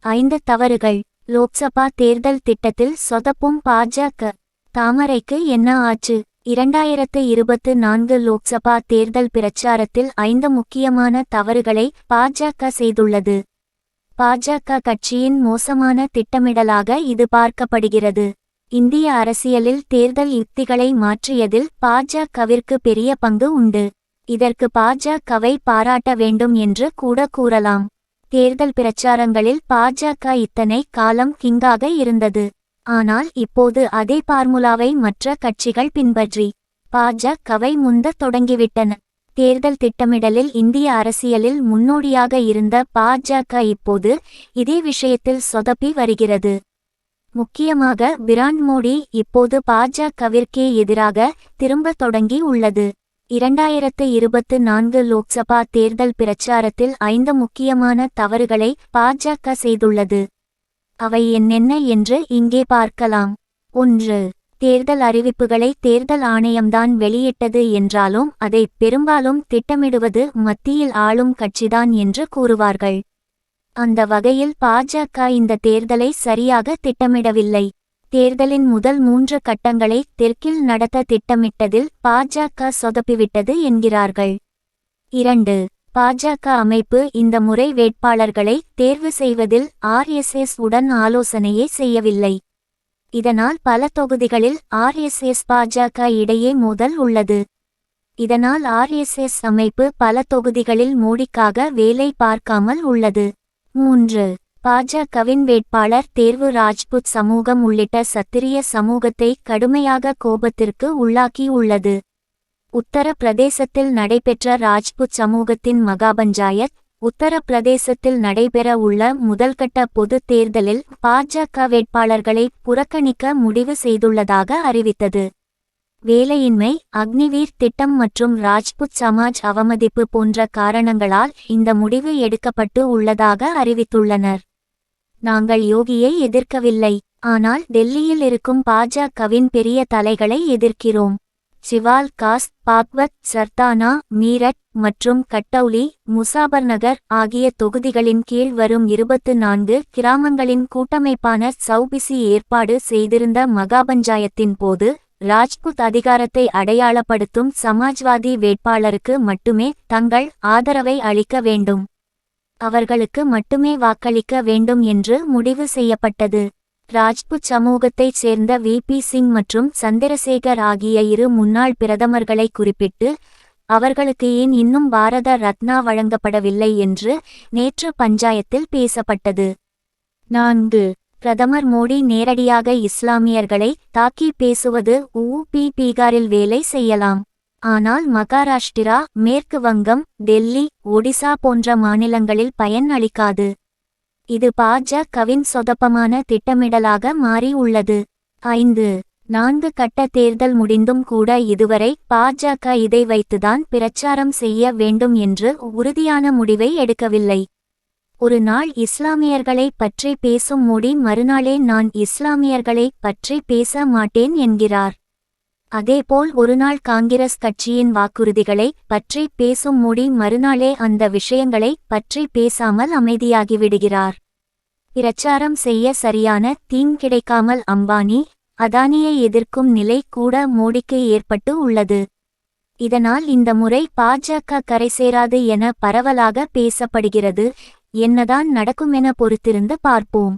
5 தவறுகள். லோக்சபா தேர்தல் திட்டத்தில் சொதப்பும் பாஜக. தாமரைக்கு என்ன ஆச்சு? 2024 லோக்சபா தேர்தல் பிரச்சாரத்தில் 5 முக்கியமான தவறுகளை பாஜக செய்துள்ளது. பாஜக கட்சியின் மோசமான திட்டமிடலாக இது பார்க்கப்படுகிறது. இந்திய அரசியலில் தேர்தல் யுக்திகளை மாற்றியதில் பாஜகவிற்கு பெரிய பங்கு உண்டு. இதற்கு பாஜகவை பாராட்ட வேண்டும் என்று கூட கூறலாம். தேர்தல் பிரச்சாரங்களில் பாஜக இத்தனை காலம் கிங்காக இருந்தது. ஆனால் இப்போது அதே பார்முலாவை மற்ற கட்சிகள் பின்பற்றி பாஜகவை முந்த தொடங்கிவிட்டன. தேர்தல் திட்டமிடலில் இந்திய அரசியலில் முன்னோடியாக இருந்த பாஜக இப்போது இதே விஷயத்தில் சொதப்பி வருகிறது. முக்கியமாக பிராண்ட் மோடி இப்போது பாஜகவிற்கே எதிராக திரும்ப தொடங்கி உள்ளது. 2024 லோக்சபா தேர்தல் பிரச்சாரத்தில் 5 முக்கியமான தவறுகளை பாஜக செய்துள்ளது. அவை என்னென்ன என்று இங்கே பார்க்கலாம். 1. தேர்தல் அறிவிப்புகளை தேர்தல் ஆணையம்தான் வெளியிட்டது என்றாலும் அதை பெரும்பாலும் திட்டமிடுவது மத்தியில் ஆளும் கட்சிதான் என்று கூறுவார்கள். அந்த வகையில் பாஜக இந்த தேர்தலை சரியாக திட்டமிடவில்லை. தேர்தலின் முதல் 3 கட்டங்களை தெற்கில் நடத்த திட்டமிட்டதில் பாஜக சொதப்பிவிட்டது என்கிறார்கள். 2. பாஜக அமைப்பு இந்த முறை வேட்பாளர்களை தேர்வு செய்வதில் RSS உடன் ஆலோசனையே செய்யவில்லை. இதனால் பல தொகுதிகளில் RSS பாஜக இடையே மோதல் உள்ளது. இதனால் RSS அமைப்பு பல தொகுதிகளில் மோடிக்காக வேலை பார்க்காமல் உள்ளது. 3. பாஜகவின் வேட்பாளர் தேர்வு ராஜ்புத் சமூகம் உள்ளிட்ட சத்திரிய சமூகத்தை கடுமையாக கோபத்திற்கு உள்ளாக்கி உள்ளது. உத்தர பிரதேசத்தில் நடைபெற்ற ராஜ்புத் சமூகத்தின் மகாபஞ்சாயத் உத்தரப்பிரதேசத்தில் நடைபெற உள்ள முதல்கட்ட பொது தேர்தலில் பாஜக வேட்பாளர்களை புறக்கணிக்க முடிவு செய்துள்ளதாக அறிவித்தது. வேலையின்மை, அக்னிவீர் திட்டம் மற்றும் ராஜ்புத் சமாஜ் அவமதிப்பு போன்ற காரணங்களால் இந்த முடிவு எடுக்கப்பட்டு உள்ளதாக அறிவித்துள்ளனர். நாங்கள் யோகியை எதிர்க்கவில்லை, ஆனால் டெல்லியில் இருக்கும் பாஜகவின் பெரிய தலைகளை எதிர்க்கிறோம். சிவால் காஸ், பாக்வத், சர்தானா, மீரட் மற்றும் கட்டௌலி, முசாபர்நகர் ஆகிய தொகுதிகளின் கீழ் வரும் 24 கிராமங்களின் கூட்டமைப்பான சௌபிசி ஏற்பாடு செய்திருந்த மகாபஞ்சாயத்தின் போது ராஜ்புத் அதிகாரத்தை அடையாளப்படுத்தும் சமாஜ்வாதி வேட்பாளருக்கு மட்டுமே தங்கள் ஆதரவை அளிக்க வேண்டும். அவர்களுக்கு மட்டுமே வாக்களிக்க வேண்டும் என்று முடிவு செய்யப்பட்டது. ராஜ்புத் சமூகத்தைச் சேர்ந்த VP சிங் மற்றும் சந்திரசேகர் ஆகிய 2 முன்னாள் பிரதமர்களை குறிப்பிட்டு அவர்களுக்கு ஏன் இன்னும் பாரத ரத்னா வழங்கப்படவில்லை என்று நேற்று பஞ்சாயத்தில் பேசப்பட்டது. 4. பிரதமர் மோடி நேரடியாக இஸ்லாமியர்களை தாக்கி பேசுவது பீகாரில் வேலை செய்யலாம். ஆனால் மகாராஷ்டிரா, மேற்கு வங்கம், டெல்லி, ஒடிசா போன்ற மாநிலங்களில் பயன் அளிக்காது. இது பாஜகவின் சொதப்பமான திட்டமிடலாக மாறி உள்ளது. 5. 4 கட்ட தேர்தல் முடிந்தும் கூட இதுவரை பாஜக இதை வைத்துதான் பிரச்சாரம் செய்ய வேண்டும் என்று உறுதியான முடிவை எடுக்கவில்லை. ஒரு நாள் இஸ்லாமியர்களை பற்றி பேசும் மோடி மறுநாளே நான் இஸ்லாமியர்களை பற்றி பேச மாட்டேன் என்கிறார். அதேபோல் ஒருநாள் காங்கிரஸ் கட்சியின் வாக்குறுதிகளை பற்றி பேசும் மோடி மறுநாளே அந்த விஷயங்களை பற்றி பேசாமல் அமைதியாகிவிடுகிறார். பிரச்சாரம் செய்ய சரியான தீம் கிடைக்காமல் அம்பானி, அதானியை எதிர்க்கும் நிலை கூட மோடிக்கு ஏற்பட்டு உள்ளது. இதனால் இந்த முறை பாஜக கரை சேராது என பரவலாக பேசப்படுகிறது. என்னதான் நடக்குமென பொறுத்திருந்து பார்ப்போம்.